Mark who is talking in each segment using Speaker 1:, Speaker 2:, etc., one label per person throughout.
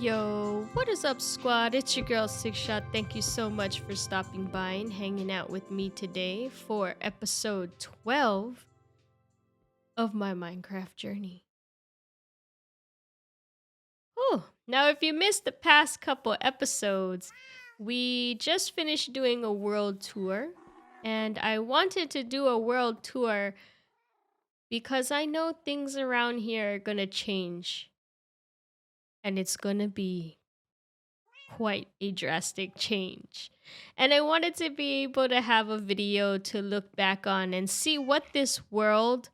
Speaker 1: Yo, what is up, squad? It's your girl SiiCKSHOT. Thank you so much for stopping by and hanging out with me today for episode 12 of my Minecraft journey. Now, if you missed the past couple episodes, we just finished doing a world tour, and I wanted to do a world tour because I know things around here are gonna change, and it's gonna be quite a drastic change. And I wanted to be able to have a video to look back on and see what this world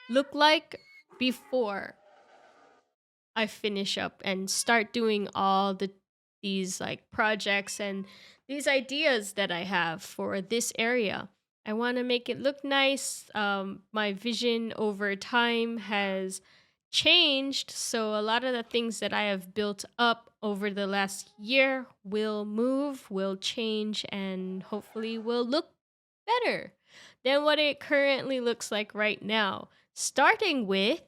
Speaker 1: looked like before I finish up and start doing all these like projects and these ideas that I have for this area. I want to make it look nice. My vision over time has changed, so a lot of the things that I have built up over the last year will move, will change, and hopefully will look better than what it currently looks like right now. Starting with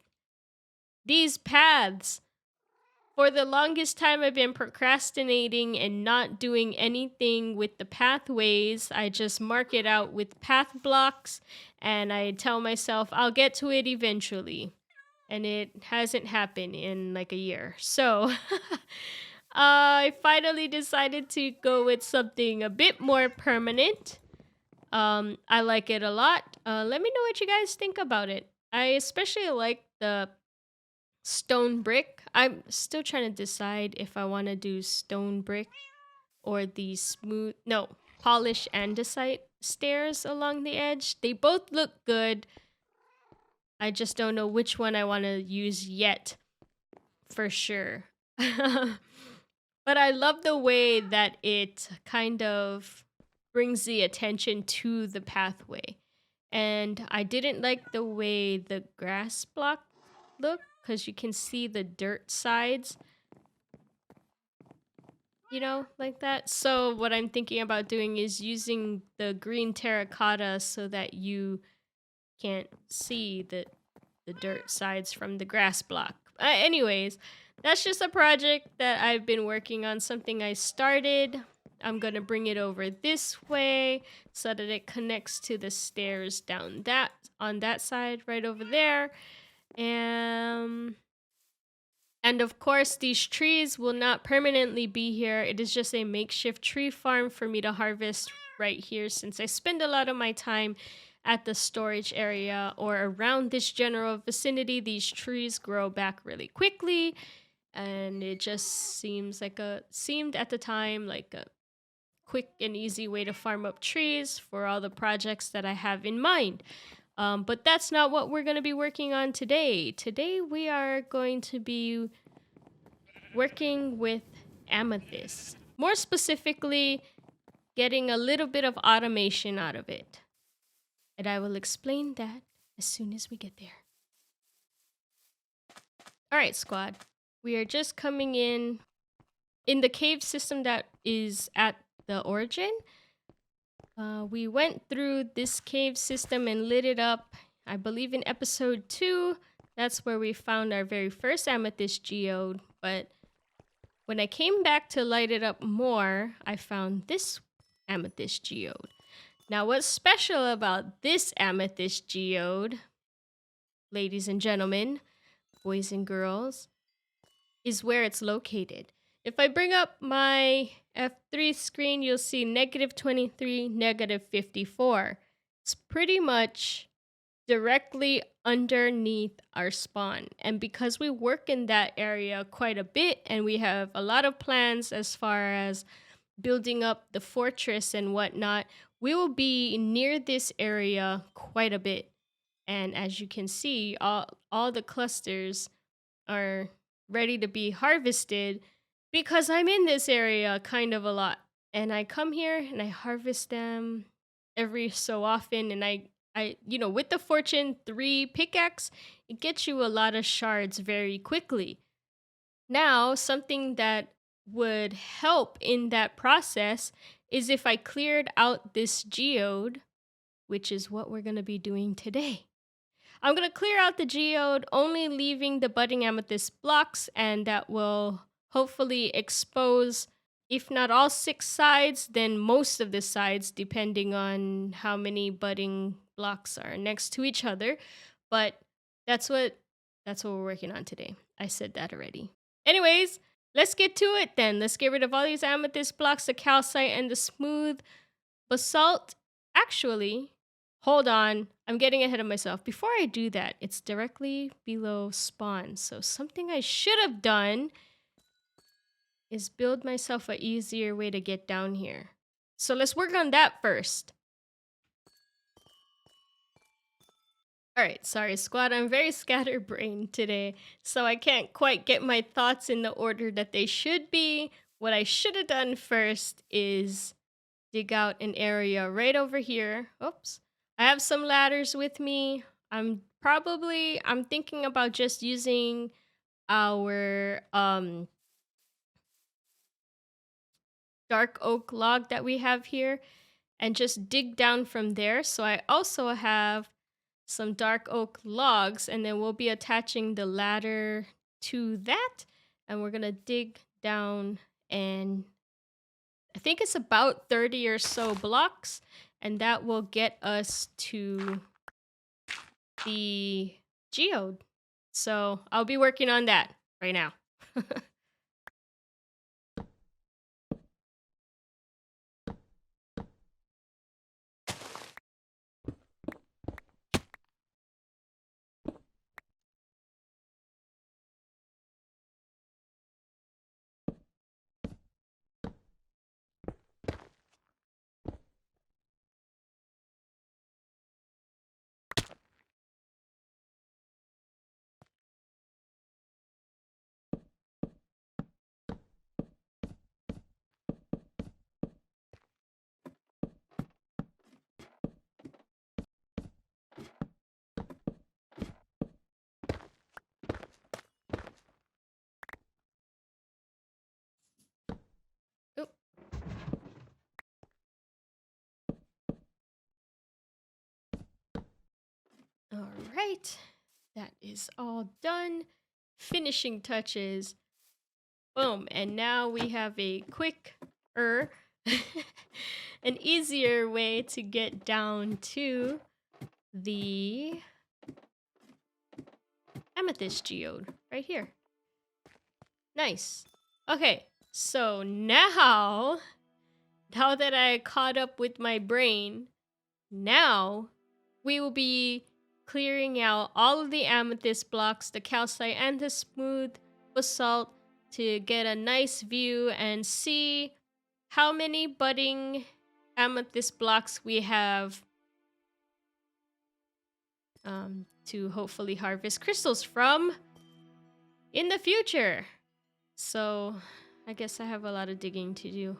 Speaker 1: these paths. For the longest time, I've been procrastinating and not doing anything with the pathways. I just mark it out with path blocks, and I tell myself I'll get to it eventually. And it hasn't happened in like a year. So I finally decided to go with something a bit more permanent. I like it a lot. Let me know what you guys think about it. I especially like the stone brick. I'm still trying to decide if I want to do stone brick or the polish andesite stairs along the edge. They both look good. I just don't know which one I want to use yet for sure. But I love the way that it kind of brings the attention to the pathway. And I didn't like the way the grass block looked because you can see the dirt sides, like that. So what I'm thinking about doing is using the green terracotta so that you can't see the dirt sides from the grass block. Anyways, that's just a project that I've been working on, something I started. I'm going to bring it over this way so that it connects to the stairs down on that side right over there. And of course, these trees will not permanently be here. It is just a makeshift tree farm for me to harvest right here, since I spend a lot of my time at the storage area or around this general vicinity. These trees grow back really quickly, and it just seemed at the time like a quick and easy way to farm up trees for all the projects that I have in mind. But that's not what we're going to be working on today. Today we are going to be working with amethyst. More specifically, getting a little bit of automation out of it. And I will explain that as soon as we get there. Alright, squad. We are just coming in the cave system that is at the origin. We went through this cave system and lit it up, I believe in episode 2. That's where we found our very first Amethyst Geode. But when I came back to light it up more, I found this Amethyst Geode. Now, what's special about this Amethyst Geode, ladies and gentlemen, boys and girls, is where it's located. If I bring up my F3 screen, you'll see -23, -54. It's pretty much directly underneath our spawn. And because we work in that area quite a bit and we have a lot of plans as far as building up the fortress and whatnot, we will be near this area quite a bit. And as you can see, all the clusters are ready to be harvested because I'm in this area kind of a lot. And I come here and I harvest them every so often. And I with the Fortune 3 pickaxe, it gets you a lot of shards very quickly. Now, something that would help in that process is if I cleared out this geode, which is what we're going to be doing today. I'm going to clear out the geode, only leaving the budding amethyst blocks, and that will hopefully expose, if not all 6 sides, then most of the sides, depending on how many budding blocks are next to each other. But that's what we're working on today. I said that already. Anyways, let's get to it then. Let's get rid of all these amethyst blocks, the calcite, and the smooth basalt. Actually, hold on. I'm getting ahead of myself. Before I do that, it's directly below spawn. So something I should have done is build myself an easier way to get down here. So let's work on that first. Alright, sorry squad, I'm very scatterbrained today, so I can't quite get my thoughts in the order that they should be. What I should have done first is dig out an area right over here. Oops. I have some ladders with me. I'm thinking about just using our dark oak log that we have here and just dig down from there. So I also have some dark oak logs, and then we'll be attaching the ladder to that, and we're gonna dig down, and I think it's about 30 or so blocks, and that will get us to the geode. So I'll be working on that right now. Oop. All right, that is all done. Finishing touches. Boom, and now we have a quicker, an easier way to get down to the Amethyst Geode right here. Nice. Okay, so now that I caught up with my brain, now we will be clearing out all of the amethyst blocks, the calcite, and the smooth basalt to get a nice view and see how many budding amethyst blocks we have to hopefully harvest crystals from in the future. So I guess I have a lot of digging to do.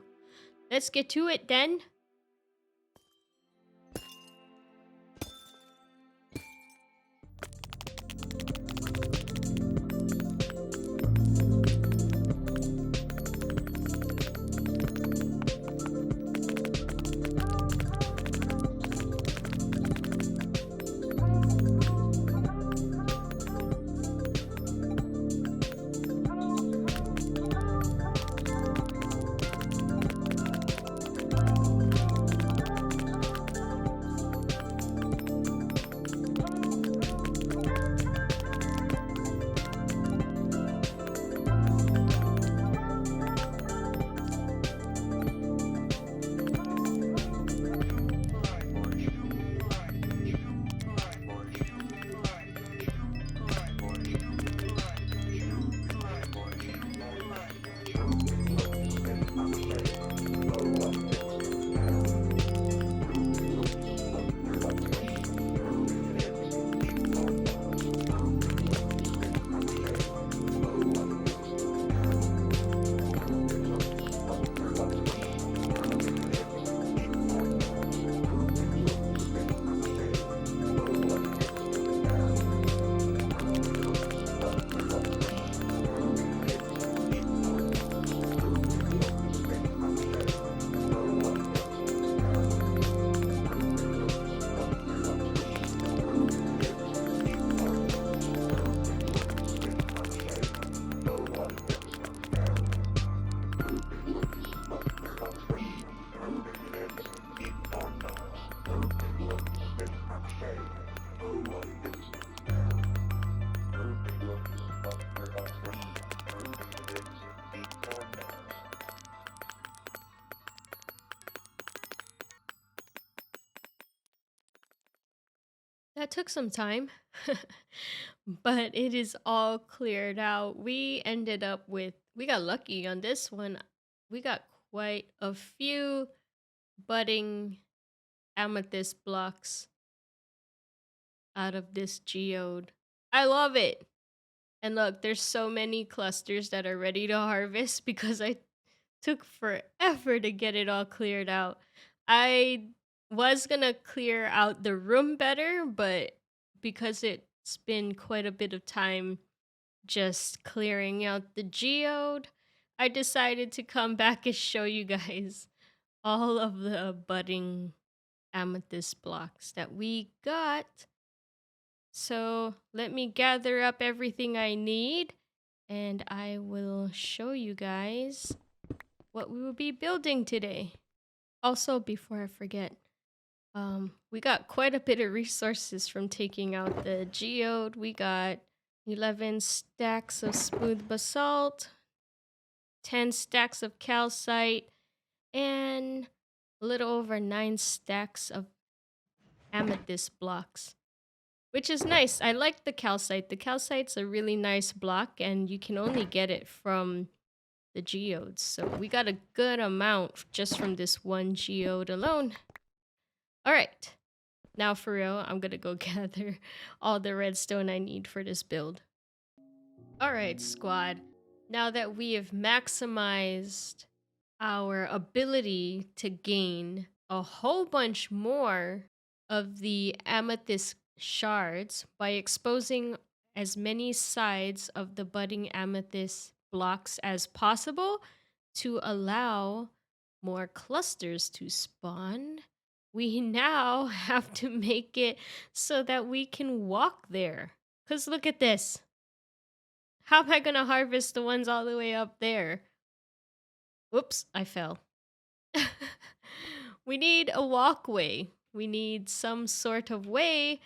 Speaker 1: Let's get to it then. That took some time, but it is all cleared out. We got lucky on this one. We got quite a few budding amethyst blocks out of this geode. I love it. And look, there's so many clusters that are ready to harvest because I took forever to get it all cleared out. I was gonna clear out the room better, but because it's been quite a bit of time just clearing out the geode, I decided to come back and show you guys all of the budding amethyst blocks that we got. So let me gather up everything I need and I will show you guys what we will be building today. Also, before I forget, we got quite a bit of resources from taking out the geode. We got 11 stacks of smooth basalt, 10 stacks of calcite, and a little over 9 stacks of amethyst blocks, which is nice. I like the calcite. The calcite's a really nice block, and you can only get it from the geodes. So we got a good amount just from this one geode alone. All right. Now for real, I'm gonna go gather all the redstone I need for this build. All right, squad. Now that we have maximized our ability to gain a whole bunch more of the amethyst shards by exposing as many sides of the budding amethyst blocks as possible to allow more clusters to spawn, we now have to make it so that we can walk there. Because look at this. How am I going to harvest the ones all the way up there? Whoops, I fell. We need a walkway. We need some sort of way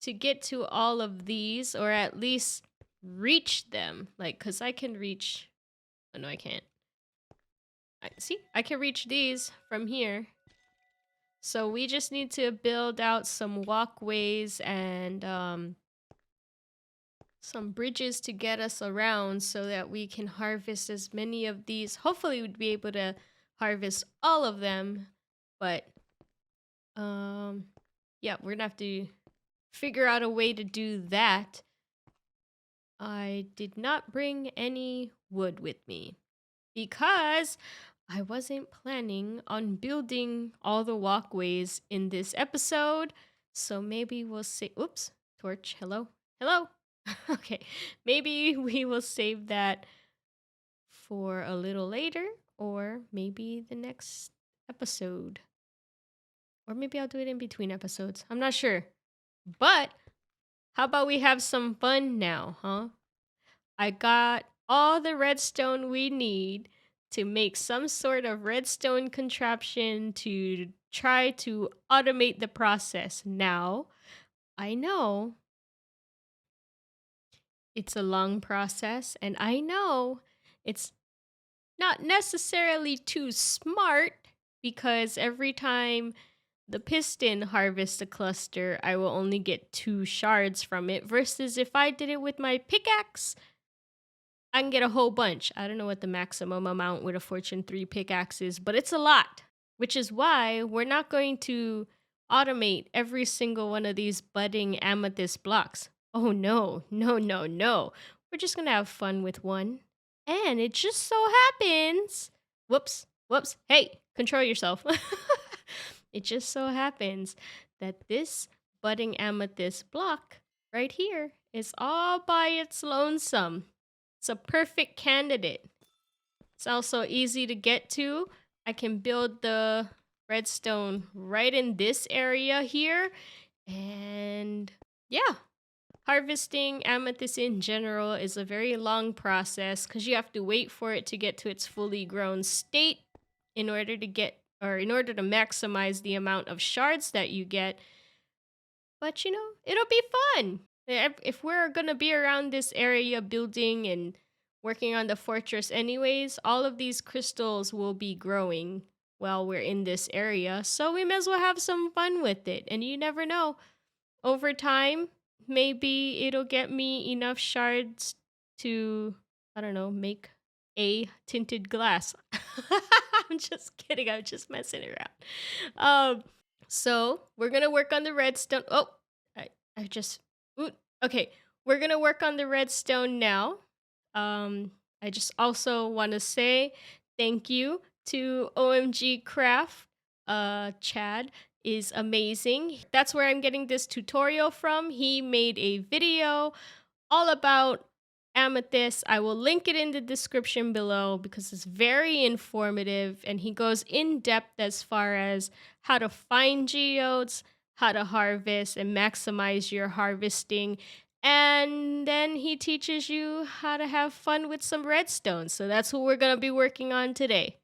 Speaker 1: to get to all of these, or at least reach them. Like, because I can reach... Oh, no, I can't. See, I can reach these from here. So we just need to build out some walkways and some bridges to get us around so that we can harvest as many of these. Hopefully we'd be able to harvest all of them, but yeah, we're gonna have to figure out a way to do that. I did not bring any wood with me because I wasn't planning on building all the walkways in this episode. So maybe we'll say, oops, torch, hello, hello. Okay, maybe we will save that for a little later, or maybe the next episode. Or maybe I'll do it in between episodes. I'm not sure. But how about we have some fun now, huh? I got all the redstone we need to make some sort of redstone contraption to try to automate the process. Now, I know it's a long process, and I know it's not necessarily too smart because every time the piston harvests a cluster, I will only get 2 shards from it, versus if I did it with my pickaxe, I can get a whole bunch. I don't know what the maximum amount with a Fortune 3 pickaxe is, but it's a lot, which is why we're not going to automate every single one of these budding amethyst blocks. Oh no, no, no, no. We're just gonna have fun with one. And it just so happens, whoops, whoops, hey, control yourself. It just so happens that this budding amethyst block right here is all by its lonesome. It's a perfect candidate. It's also easy to get to. I can build the redstone right in this area here. And yeah, harvesting amethyst in general is a very long process because you have to wait for it to get to its fully grown state in order to maximize the amount of shards that you get. But you know, it'll be fun. If we're gonna be around this area building and working on the fortress anyways, all of these crystals will be growing while we're in this area. So we may as well have some fun with it. And you never know. Over time, maybe it'll get me enough shards to, I don't know, make a tinted glass. I'm just kidding. I'm just messing around. Um, so we're gonna work on the redstone. Oh, I just. Ooh, okay, we're gonna work on the redstone now. I just also want to say thank you to OMG Craft. Chad is amazing. That's where I'm getting this tutorial from. He made a video all about amethyst. I will link it in the description below because it's very informative and he goes in depth as far as how to find geodes, how to harvest and maximize your harvesting. And then he teaches you how to have fun with some redstone. So that's what we're going to be working on today.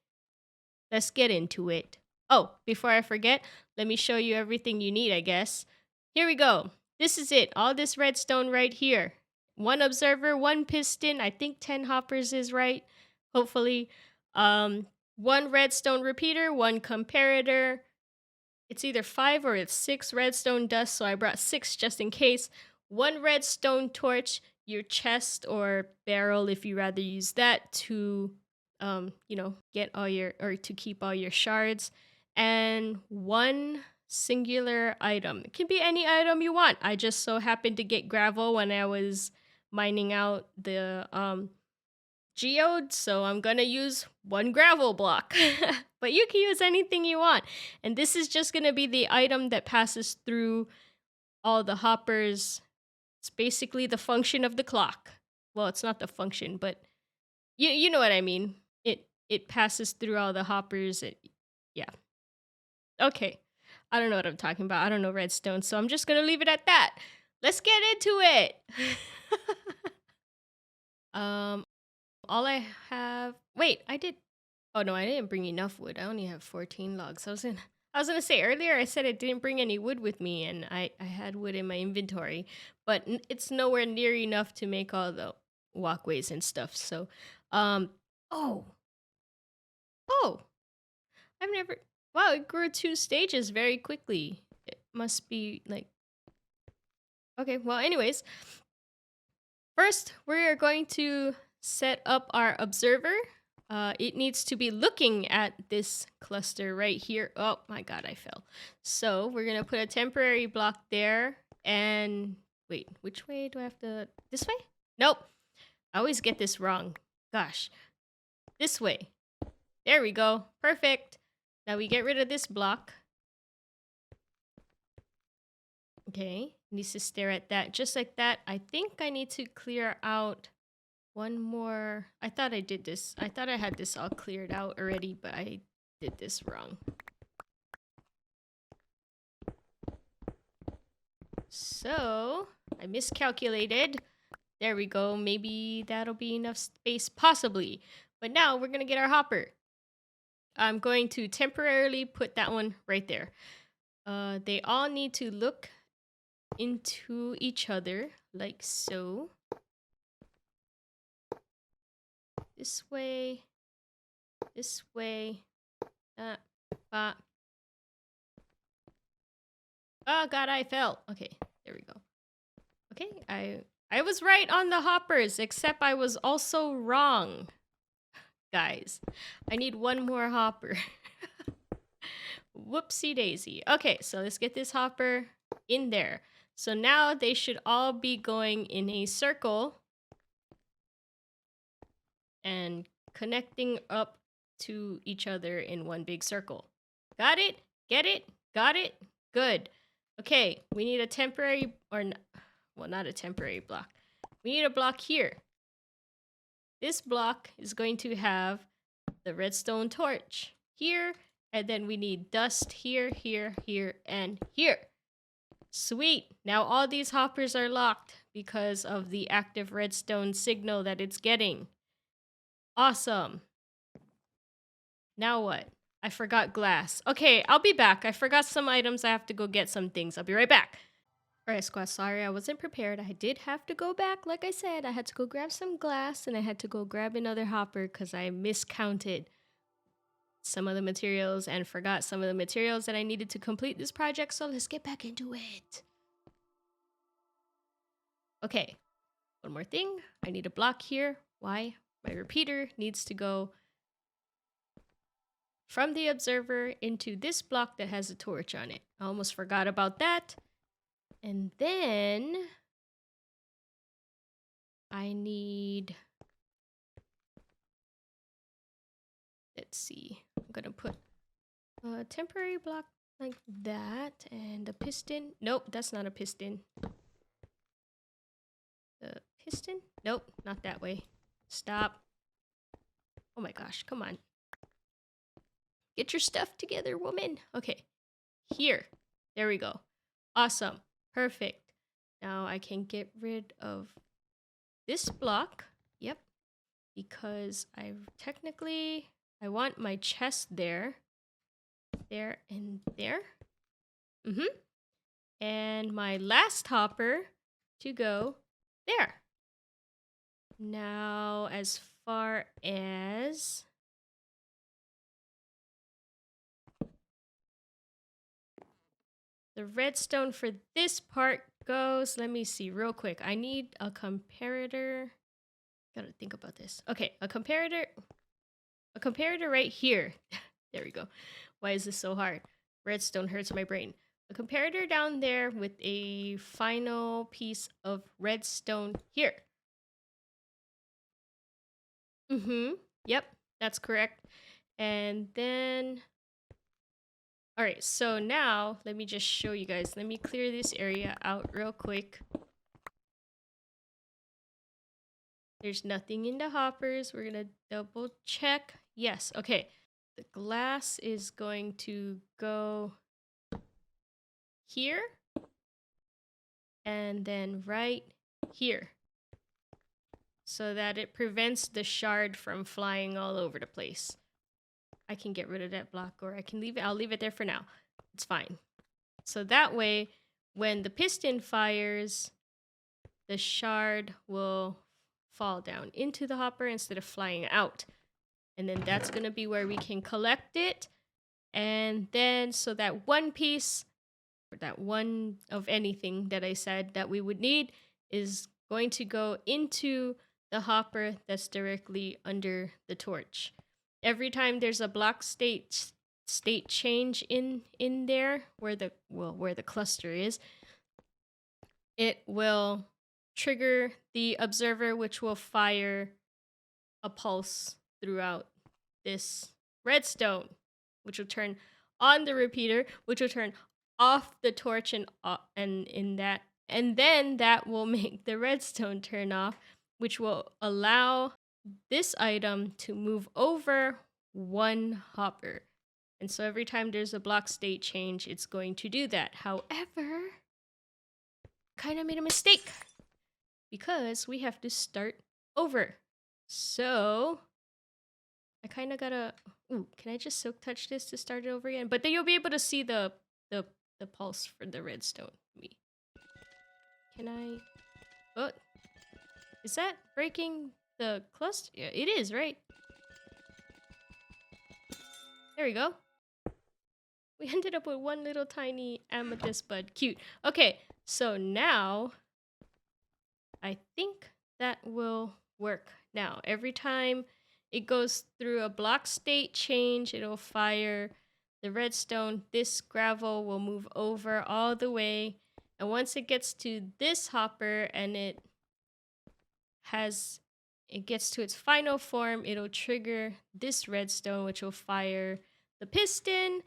Speaker 1: Let's get into it. Oh, before I forget, let me show you everything you need, I guess. Here we go. This is it. All this redstone right here. One observer, one piston. I think 10 hoppers is right. Hopefully. One redstone repeater, one comparator. It's either 5 or it's 6 redstone dust, so I brought 6 just in case. One redstone torch, your chest or barrel if you rather use that to get all your or to keep all your shards, and one singular item. It can be any item you want. I just so happened to get gravel when I was mining out the geode, so I'm gonna use one gravel block. But you can use anything you want. And this is just gonna be the item that passes through all the hoppers. It's basically the function of the clock. Well, it's not the function, but you know what I mean. It passes through all the hoppers. Yeah. Okay. I don't know what I'm talking about. I don't know redstone, so I'm just gonna leave it at that. Let's get into it. um, all I have. Wait, I did. Oh no, I didn't bring enough wood. I only have 14 logs. I was gonna say earlier. I said I didn't bring any wood with me, and I had wood in my inventory, but it's nowhere near enough to make all the walkways and stuff. So, oh. Oh, I've never. Wow, it grew 2 stages very quickly. It must be like. Okay, well, anyways, first we're going to set up our observer. It needs to be looking at this cluster right here. Oh my god, I fell. So we're gonna put a temporary block there. And wait, which way do I have to? This way? Nope. I always get this wrong. Gosh. This way. There we go. Perfect. Now we get rid of this block. Okay. Needs to stare at that just like that. I think I need to clear out one more. I thought I did this. I thought I had this all cleared out already, but I did this wrong. So I miscalculated. There we go. Maybe that'll be enough space, possibly. But now we're going to get our hopper. I'm going to temporarily put that one right there. They all need to look into each other like so. This way. This way. Oh god, I fell. Okay, there we go. Okay, I was right on the hoppers, except I was also wrong. Guys, I need one more hopper. Whoopsie daisy. Okay, so let's get this hopper in there. So now they should all be going in a circle and connecting up to each other in one big circle. Got it? Get it? Got it? Good. Okay, we need a temporary, well, not a temporary block. We need a block here. This block is going to have the redstone torch here, and then we need dust here, here, here, and here. Sweet. Now all these hoppers are locked because of the active redstone signal that it's getting. Awesome. Now what? I forgot glass. Okay, I'll be back. I forgot some items. I have to go get some things. I'll be right back. Alright, squad, sorry I wasn't prepared. I did have to go back. Like I said, I had to go grab some glass and I had to go grab another hopper because I miscounted some of the materials and forgot some of the materials that I needed to complete this project. So let's get back into it. Okay, one more thing. I need a block here. Why? My repeater needs to go from the observer into this block that has a torch on it. I almost forgot about that. And then I need, let's see, I'm gonna put a temporary block like that and a piston. Nope, that's not a piston. The piston? Nope, not that way. Stop. Oh my gosh, come on. Get your stuff together, woman. Okay, here. There we go. Awesome. Perfect. Now I can get rid of this block. Yep. Because I want my chest there. There and there. And my last hopper to go there. Now, as far as the redstone for this part goes, let me see real quick. I need a comparator. Gotta think about this. Okay, a comparator right here. There we go. Why is this so hard? Redstone hurts my brain. A comparator down there with a final piece of redstone here. Yep, that's correct. And then, all right, so now let me just show you guys. Let me clear this area out real quick. There's nothing in the hoppers. We're gonna double check. Yes, okay. The glass is going to go here and then right here so that it prevents the shard from flying all over the place. I can get rid of that block or I can leave it. I'll leave it there for now. It's fine. So that way, when the piston fires, the shard will fall down into the hopper instead of flying out. And then that's going to be where we can collect it. And then, so that one piece, or that one of anything that I said that we would need is going to go into the hopper that's directly under the torch. Every time there's a block state change in there where the cluster is, it will trigger the observer, which will fire a pulse throughout this redstone, which will turn on the repeater, which will turn off the torch and then that will make the redstone turn off, which will allow this item to move over one hopper. And so every time there's a block state change, it's going to do that. However, kind of made a mistake because we have to start over. So I kind of gotta, can I just silk touch this to start it over again? But then you'll be able to see the pulse for the redstone. Can I, oh, is that breaking the cluster? Yeah, it is, right? There we go. We ended up with one little tiny amethyst bud. Cute. Okay, so now I think that will work. Now, every time it goes through a block state change, it'll fire the redstone. This gravel will move over all the way. And once it gets to this hopper and it gets to its final form, it'll trigger this redstone, which will fire the piston.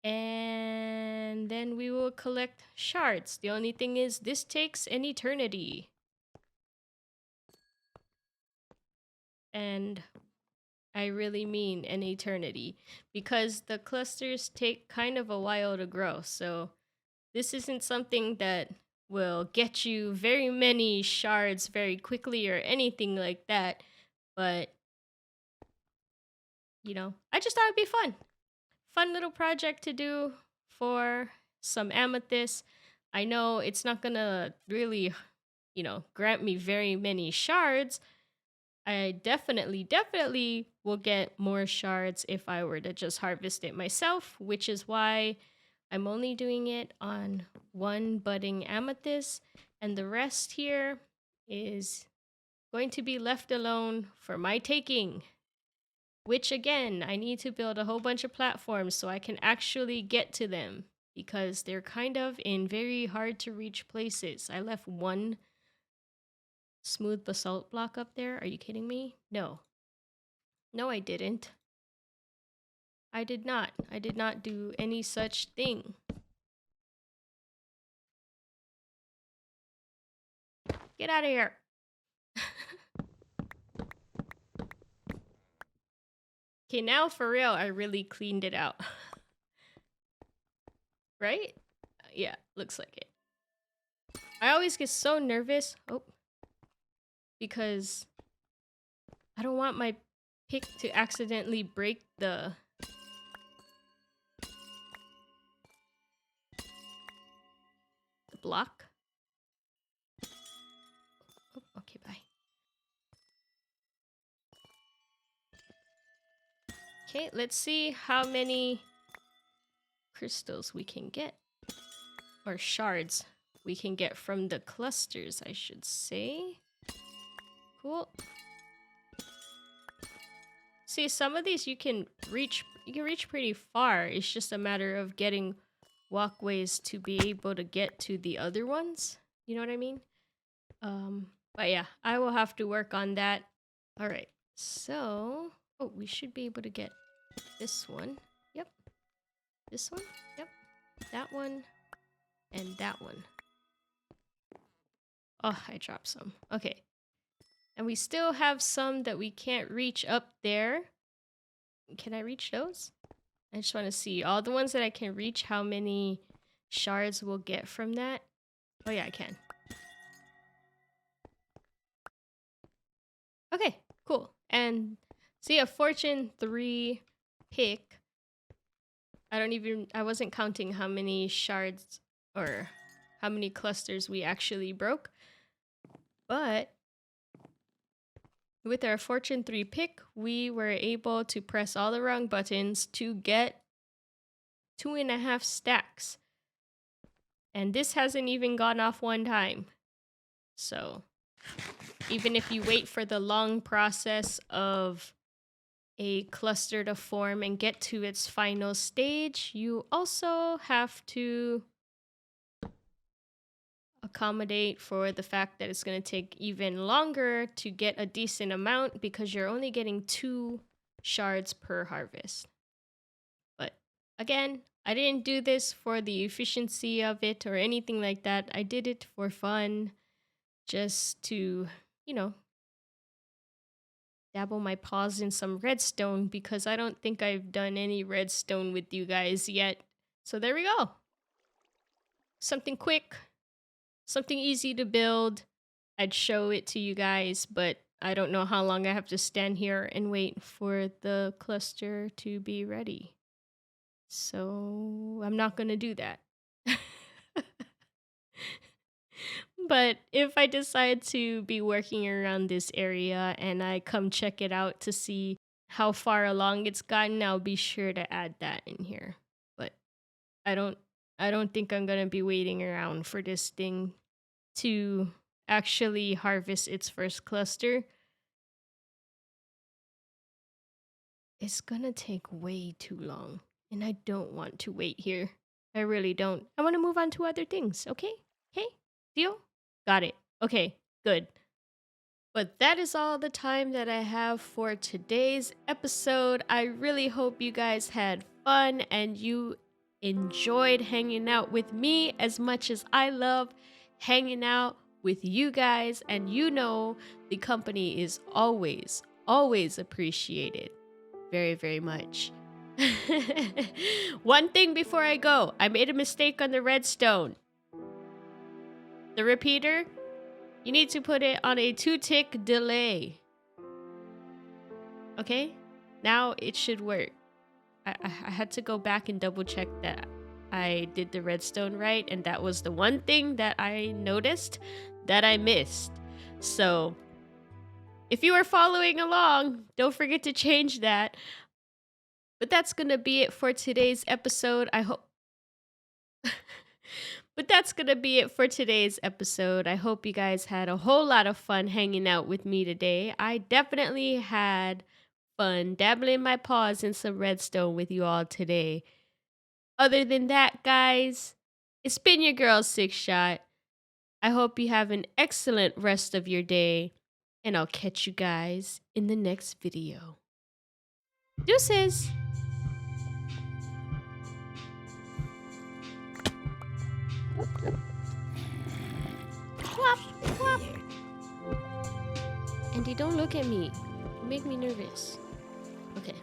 Speaker 1: And then we will collect shards. The only thing is this takes an eternity. And I really mean an eternity because the clusters take kind of a while to grow. So this isn't something that will get you very many shards very quickly or anything like that. But, you know, I just thought it'd be fun. Fun little project to do for some amethyst. I know it's not gonna really, grant me very many shards. I definitely will get more shards if I were to just harvest it myself, which is why I'm only doing it on one budding amethyst, and the rest here is going to be left alone for my taking. Which again, I need to build a whole bunch of platforms so I can actually get to them because they're kind of in very hard to reach places. I left one smooth basalt block up there. Are you kidding me? No. No, I didn't. I did not. I did not do any such thing. Get out of here. Okay, now for real, I really cleaned it out. Right? Yeah, looks like it. I always get so nervous. Oh. Because I don't want my pick to accidentally break the block. Oh, okay, bye. Okay, let's see how many crystals we can get. Or shards we can get from the clusters, I should say. Cool. See, some of these you can reach pretty far. It's just a matter of getting walkways to be able to get to the other ones. You know what I mean? But yeah, I will have to work on that. All right. So, oh, we should be able to get this one. Yep. This one. Yep. That one. And that one. Oh, I dropped some. Okay. And we still have some that we can't reach up there. Can I reach those? I just want to see all the ones that I can reach, how many shards we'll get from that. Oh yeah, I can. Okay, cool. And see a fortune 3 pick. I wasn't counting how many shards or how many clusters we actually broke. But with our fortune 3 pick, we were able to press all the wrong buttons to get 2.5 stacks. And this hasn't even gone off one time. So even if you wait for the long process of a cluster to form and get to its final stage, you also have to accommodate for the fact that it's going to take even longer to get a decent amount because you're only getting 2 shards per harvest. But again, I didn't do this for the efficiency of it or anything like that. I did it for fun, just to, dabble my paws in some redstone because I don't think I've done any redstone with you guys yet. So there we go. Something quick, something easy to build. I'd show it to you guys, but I don't know how long I have to stand here and wait for the cluster to be ready. So I'm not going to do that. But if I decide to be working around this area and I come check it out to see how far along it's gotten, I'll be sure to add that in here. But I don't think I'm going to be waiting around for this thing to actually harvest its first cluster. It's going to take way too long, and I don't want to wait here. I really don't. I want to move on to other things, okay? Okay? Deal? Got it. Okay, good. But that is all the time that I have for today's episode. I really hope you guys had fun and you enjoyed hanging out with me as much as I love hanging out with you guys. And the company is always, always appreciated. Very, very much. One thing before I go, I made a mistake on the redstone. The repeater, you need to put it on a 2-tick delay. Okay? Now it should work. I had to go back and double check that I did the redstone right, and that was the one thing that I noticed that I missed. So if you are following along, don't forget to change that. But that's gonna be it for today's episode. But that's gonna be it for today's episode. I hope you guys had a whole lot of fun hanging out with me today. I definitely had fun dabbling my paws in some redstone with you all today. Other than that, guys, it's been your girl SiiCKSHOT. I hope you have an excellent rest of your day, and I'll catch you guys in the next video. Deuces! Whop, whop. Andy, don't look at me. You make me nervous. Okay.